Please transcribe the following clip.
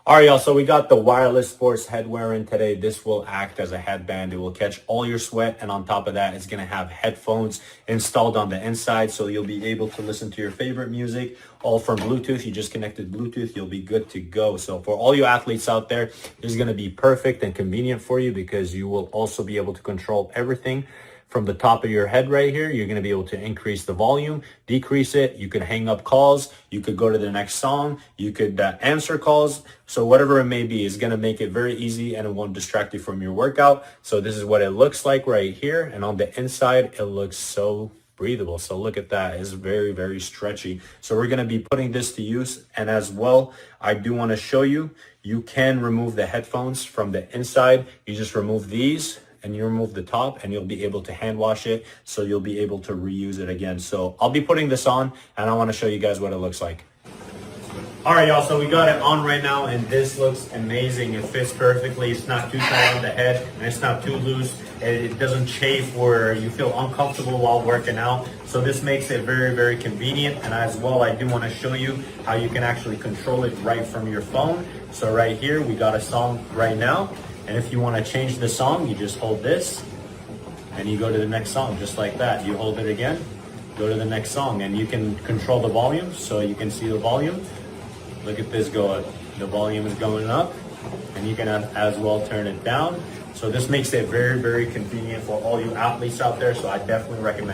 All right, y'all, so we got the wireless sports headwear in today. This will act as a headband. It will catch all your sweat, and on top of that, it's going to have headphones installed on the inside, so you'll be able to listen to your favorite music, all from Bluetooth. You just connected Bluetooth, you'll be good to go. So for all you athletes out there, this is going to be perfect and convenient for you because you will also be able to control everything from the top of your head right here. You're going to be able to increase the volume, decrease it. You could hang up calls. You could go to the next song. You could answer calls. So whatever it may be is going to make it very easy and it won't distract you from your workout. So this is what it looks like right here. And on the inside, it looks so breathable. So look at that. It's very, very stretchy. So we're going to be putting this to use. And as well, I do want to show you, you can remove the headphones from the inside. You just remove these and you remove the top and you'll be able to hand wash it, so you'll be able to reuse it again. So I'll be putting this on and I want to show you guys what it looks like. All right, y'all, so we got it on right now and this looks amazing. It fits perfectly. It's not too tight on the head and it's not too loose. It doesn't chafe where you feel uncomfortable while working out. So this makes it very, very convenient. And as well, I do want to show you how you can actually control it right from your phone. So right here, we got a song right now. And if you want to change the song, you just hold this and you go to the next song just like that. You hold it again, go to the next song, and you can control the volume so you can see the volume. Look at this go up. The volume is going up and you can as well turn it down. So this makes it very, very convenient for all you athletes out there. So I definitely recommend